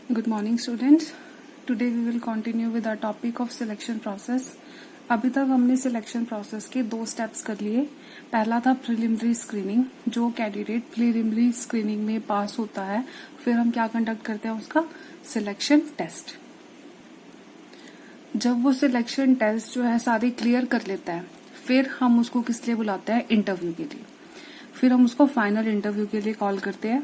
Good morning students. Today we will continue with our topic of selection process. अभी तक हमने selection process के 2 steps कर लिए. पहला था प्रिलिमिनरी स्क्रीनिंग. जो कैंडिडेट प्रिलिमिनरी स्क्रीनिंग में पास होता है फिर हम क्या कंडक्ट करते हैं उसका सिलेक्शन टेस्ट. जब वो सिलेक्शन टेस्ट जो है सारे क्लियर कर लेता है फिर हम उसको किस लिए बुलाते हैं इंटरव्यू के लिए. फिर हम उसको फाइनल इंटरव्यू के लिए कॉल करते हैं.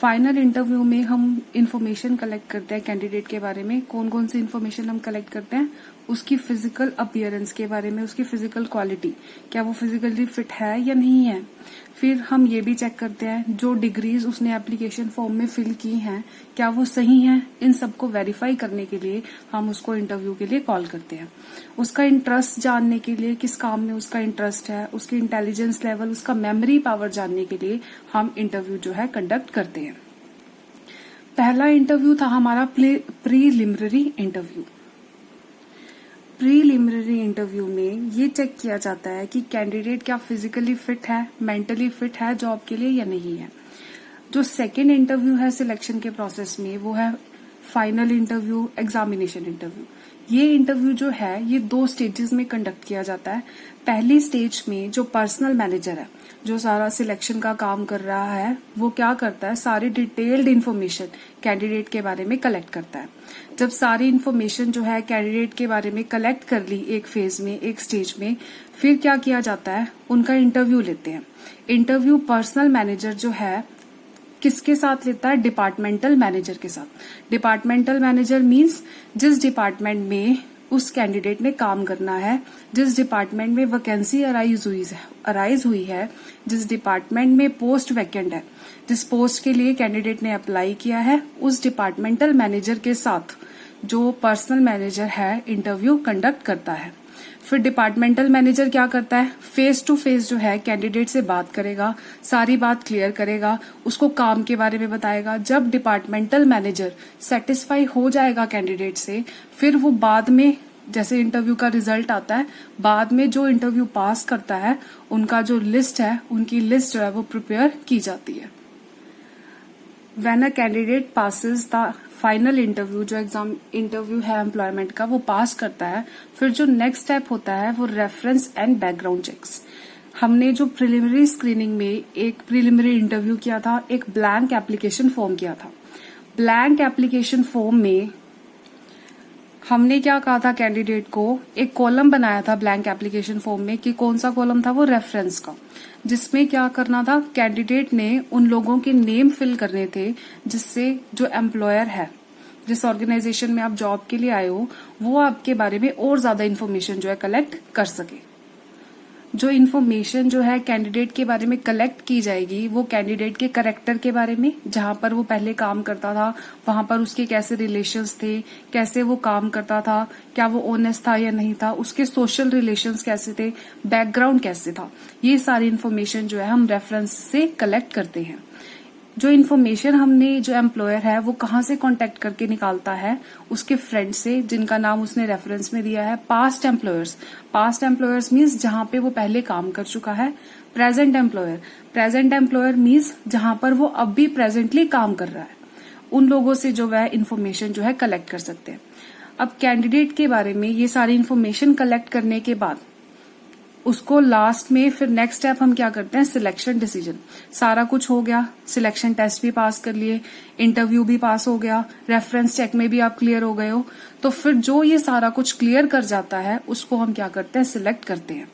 फाइनल इंटरव्यू में हम इंफॉर्मेशन कलेक्ट करते हैं कैंडिडेट के बारे में. कौन कौन सी इंफॉर्मेशन हम कलेक्ट करते हैं, उसकी फिजिकल अपीयरेंस के बारे में, उसकी फिजिकल क्वालिटी, क्या वो फिजिकली फिट है या नहीं है. फिर हम ये भी चेक करते हैं जो डिग्रीज उसने एप्लीकेशन फॉर्म में फिल की हैं क्या वो सही हैं. इन सबको वेरीफाई करने के लिए हम उसको इंटरव्यू के लिए कॉल करते हैं. उसका इंटरेस्ट जानने के लिए, किस काम में उसका इंटरेस्ट है, उसकी इंटेलिजेंस लेवल, उसका मेमोरी पावर जानने के लिए हम इंटरव्यू जो है कंडक्ट करते हैं. पहला इंटरव्यू था हमारा प्रीलिमिनरी इंटरव्यू. प्रीलिमिनरी इंटरव्यू में ये चेक किया जाता है कि कैंडिडेट क्या फिजिकली फिट है, मेंटली फिट है जॉब के लिए या नहीं है. जो सेकेंड इंटरव्यू है सिलेक्शन के प्रोसेस में वो है फाइनल इंटरव्यू, एग्जामिनेशन इंटरव्यू. ये इंटरव्यू जो है ये 2 स्टेजेस में कंडक्ट किया जाता है. पहली स्टेज में जो पर्सनल मैनेजर है जो सारा सिलेक्शन का काम कर रहा है वो क्या करता है, सारी डिटेल्ड इन्फॉर्मेशन कैंडिडेट के बारे में कलेक्ट करता है. जब सारी इन्फॉर्मेशन जो है कैंडिडेट के बारे में कलेक्ट कर ली एक फेज में, एक स्टेज में, फिर क्या किया जाता है, उनका इंटरव्यू लेते हैं. इंटरव्यू पर्सनल मैनेजर जो है किसके साथ लेता है, डिपार्टमेंटल मैनेजर के साथ. डिपार्टमेंटल मैनेजर मीन्स जिस डिपार्टमेंट में उस कैंडिडेट ने काम करना है, जिस डिपार्टमेंट में वैकेंसी अराइज हुई है, जिस डिपार्टमेंट में पोस्ट वैकेंट है, जिस पोस्ट के लिए कैंडिडेट ने अप्लाई किया है, उस डिपार्टमेंटल मैनेजर के साथ जो पर्सनल मैनेजर है इंटरव्यू कंडक्ट करता है. फिर डिपार्टमेंटल मैनेजर क्या करता है, फेस टू फेस जो है कैंडिडेट से बात करेगा, सारी बात क्लियर करेगा, उसको काम के बारे में बताएगा. जब डिपार्टमेंटल मैनेजर सेटिस्फाई हो जाएगा कैंडिडेट से, फिर वो बाद में जैसे इंटरव्यू का रिजल्ट आता है, बाद में जो इंटरव्यू पास करता है उनका जो लिस्ट है, उनकी लिस्ट जो है वो प्रिपेयर की जाती है. When a candidate passes the final interview, जो एग्जाम इंटरव्यू है एम्प्लॉयमेंट का, वो पास करता है. फिर जो नेक्स्ट स्टेप होता है वो रेफरेंस एंड बैकग्राउंड चेक्स. हमने जो प्रिलिमिनरी स्क्रीनिंग में एक प्रिलिमिनरी इंटरव्यू किया था, एक ब्लैंक एप्लीकेशन फॉर्म किया था. ब्लैंक एप्लीकेशन फॉर्म में हमने क्या कहा था कैंडिडेट को, एक कॉलम बनाया था ब्लैंक एप्लीकेशन फॉर्म में कि कौन सा कॉलम था, वो रेफरेंस का, जिसमें क्या करना था, कैंडिडेट ने उन लोगों के नेम फिल करने थे जिससे जो एम्प्लॉयर है, जिस ऑर्गेनाइजेशन में आप जॉब के लिए आए हो, वो आपके बारे में और ज्यादा इन्फॉर्मेशन जो है कलेक्ट कर सके. जो इन्फॉर्मेशन जो है कैंडिडेट के बारे में कलेक्ट की जाएगी वो कैंडिडेट के कैरेक्टर के बारे में, जहां पर वो पहले काम करता था वहां पर उसके कैसे रिलेशंस थे, कैसे वो काम करता था, क्या वो ऑनेस्ट था या नहीं था, उसके सोशल रिलेशंस कैसे थे, बैकग्राउंड कैसे था. ये सारी इन्फॉर्मेशन जो है हम रेफरेंस से कलेक्ट करते हैं. जो इन्फॉर्मेशन हमने, जो एम्प्लॉयर है वो कहाँ से कांटेक्ट करके निकालता है, उसके फ्रेंड से जिनका नाम उसने रेफरेंस में दिया है. पास्ट एम्प्लॉयर्स मीन्स जहां पे वो पहले काम कर चुका है. प्रेजेंट एम्प्लॉयर मीन्स जहां पर वो अब भी प्रेजेंटली काम कर रहा है. उन लोगों से जो वह इन्फॉर्मेशन जो है कलेक्ट कर सकते हैं. अब कैंडिडेट के बारे में ये सारी इन्फॉर्मेशन कलेक्ट करने के बाद उसको लास्ट में फिर नेक्स्ट स्टेप हम क्या करते हैं, सिलेक्शन डिसीजन. सारा कुछ हो गया, सिलेक्शन टेस्ट भी पास कर लिए, इंटरव्यू भी पास हो गया, रेफरेंस चेक में भी आप क्लियर हो गए हो, तो फिर जो ये सारा कुछ क्लियर कर जाता है उसको हम क्या करते हैं, सिलेक्ट करते हैं.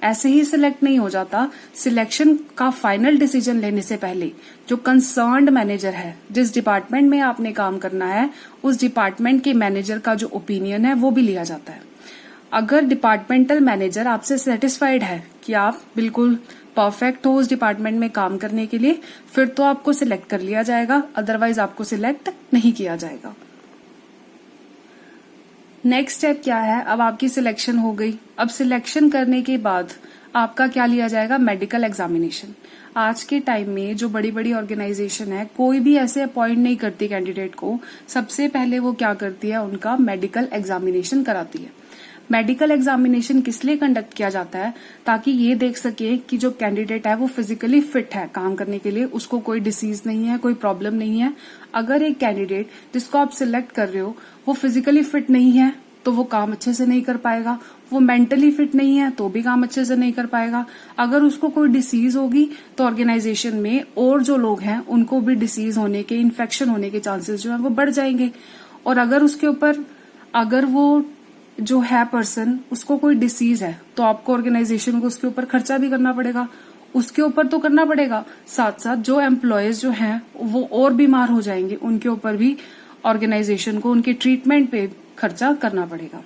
ऐसे ही सिलेक्ट नहीं हो जाता. सिलेक्शन का फाइनल डिसीजन लेने से पहले जो कंसर्न्ड मैनेजर है, जिस डिपार्टमेंट में आपने काम करना है, उस डिपार्टमेंट के मैनेजर का जो ओपिनियन है वो भी लिया जाता है. अगर डिपार्टमेंटल मैनेजर आपसे सेटिस्फाइड है कि आप बिल्कुल परफेक्ट हो उस डिपार्टमेंट में काम करने के लिए, फिर तो आपको सिलेक्ट कर लिया जाएगा, अदरवाइज आपको सिलेक्ट नहीं किया जाएगा. नेक्स्ट स्टेप क्या है, अब आपकी सिलेक्शन हो गई. अब सिलेक्शन करने के बाद आपका क्या लिया जाएगा, मेडिकल एग्जामिनेशन. आज के टाइम में जो बड़ी बड़ी ऑर्गेनाइजेशन है कोई भी ऐसे अपॉइंट नहीं करती कैंडिडेट को. सबसे पहले वो क्या करती है, उनका मेडिकल एग्जामिनेशन कराती है. मेडिकल एग्जामिनेशन किस लिए कंडक्ट किया जाता है? ताकि ये देख सके कि जो कैंडिडेट है वो फिजिकली फिट है काम करने के लिए, उसको कोई डिसीज नहीं है, कोई प्रॉब्लम नहीं है। अगर एक कैंडिडेट जिसको आप सिलेक्ट कर रहे हो वो फिजिकली फिट नहीं है तो वो काम अच्छे से नहीं कर पाएगा, वो मेंटली फिट नहीं है तो भी काम अच्छे से नहीं कर पाएगा। अगर उसको कोई डिसीज होगी तो ऑर्गेनाइजेशन में और जो लोग हैं उनको भी डिसीज होने के, इन्फेक्शन होने के चांसेस जो है वो बढ़ जाएंगे। और अगर उसके ऊपर, अगर वो जो है पर्सन उसको कोई डिसीज है तो आपको ऑर्गेनाइजेशन को उसके ऊपर खर्चा भी करना पड़ेगा, उसके ऊपर तो करना पड़ेगा, साथ साथ जो एम्प्लॉयज जो हैं वो और बीमार हो जाएंगे, उनके ऊपर भी ऑर्गेनाइजेशन को उनके ट्रीटमेंट पे खर्चा करना पड़ेगा।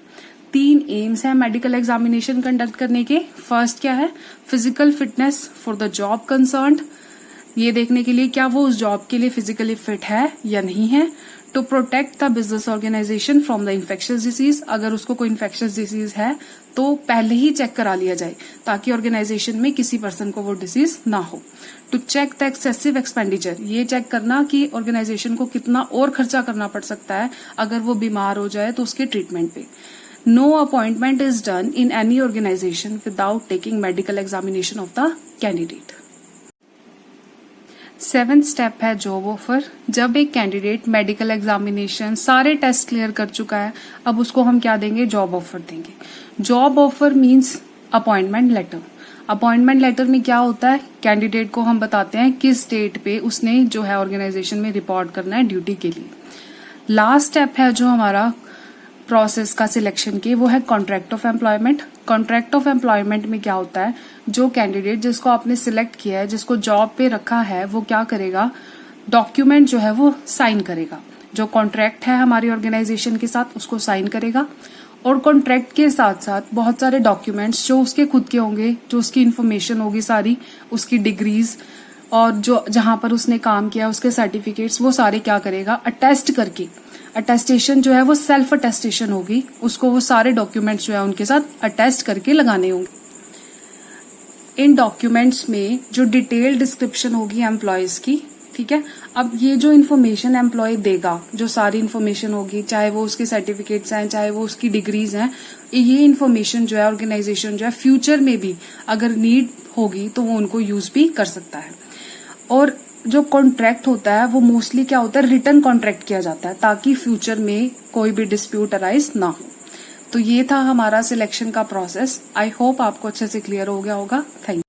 3 एम्स है मेडिकल एग्जामिनेशन कंडक्ट करने के। फर्स्ट क्या है? Physical fitness for the job concerned, ये देखने के लिए क्या वो उस जॉब के लिए फिजिकली फिट है या नहीं है। To protect the business organization from the infectious disease, अगर उसको कोई इन्फेक्शियस डिसीज है तो पहले ही चेक करा लिया जाए ताकि ऑर्गेनाइजेशन में किसी पर्सन को वो डिसीज ना हो। To check the excessive expenditure, ये चेक करना कि ऑर्गेनाइजेशन को कितना और खर्चा करना पड़ सकता है अगर वो बीमार हो जाए तो उसके ट्रीटमेंट पे। No appointment is done in any organization without taking medical examination of the candidate. 7th step है जॉब ऑफर। जब एक कैंडिडेट मेडिकल एग्जामिनेशन सारे टेस्ट क्लियर कर चुका है, अब उसको हम क्या देंगे? जॉब ऑफर देंगे। Job offer means appointment letter. Appointment letter में क्या होता है? कैंडिडेट को हम बताते हैं किस डेट पे उसने जो है ऑर्गेनाइजेशन में रिपोर्ट करना है ड्यूटी के लिए। लास्ट स्टेप है जो हमारा प्रोसेस का सिलेक्शन के, वो है contract of employment. Contract of employment में क्या होता है? जो कैंडिडेट जिसको आपने सिलेक्ट किया है, जिसको जॉब पे रखा है, वो क्या करेगा? डॉक्यूमेंट जो है वो साइन करेगा। जो कॉन्ट्रैक्ट है हमारी ऑर्गेनाइजेशन के साथ उसको साइन करेगा। और कॉन्ट्रैक्ट के साथ साथ बहुत सारे डॉक्यूमेंट्स जो उसके खुद के होंगे, जो उसकी इन्फॉर्मेशन होगी सारी, उसकी डिग्रीज और जो जहां पर उसने काम किया उसके सर्टिफिकेट्स, वो सारे क्या करेगा? अटेस्ट करके, अटेस्टेशन जो है वो सेल्फ अटेस्टेशन होगी, उसको वो सारे डॉक्यूमेंट्स जो है उनके साथ अटेस्ट करके लगाने होंगे। इन डॉक्यूमेंट्स में जो डिटेल डिस्क्रिप्शन होगी एम्प्लॉयज की, ठीक है। अब ये जो इन्फॉर्मेशन एम्प्लॉय देगा, जो सारी इन्फॉर्मेशन होगी, चाहे वो उसके सर्टिफिकेट्स हैं, चाहे वो उसकी डिग्रीज हैं, ये इन्फॉर्मेशन जो है ऑर्गेनाइजेशन जो है फ्यूचर में भी अगर नीड होगी तो वो उनको यूज भी कर सकता है। और जो कॉन्ट्रैक्ट होता है वो मोस्टली क्या होता है? रिटन कॉन्ट्रैक्ट किया जाता है ताकि फ्यूचर में कोई भी डिस्प्यूट अराइज ना हो। तो ये था हमारा सिलेक्शन का प्रोसेस। आई होप आपको अच्छे से क्लियर हो गया होगा। Thank you.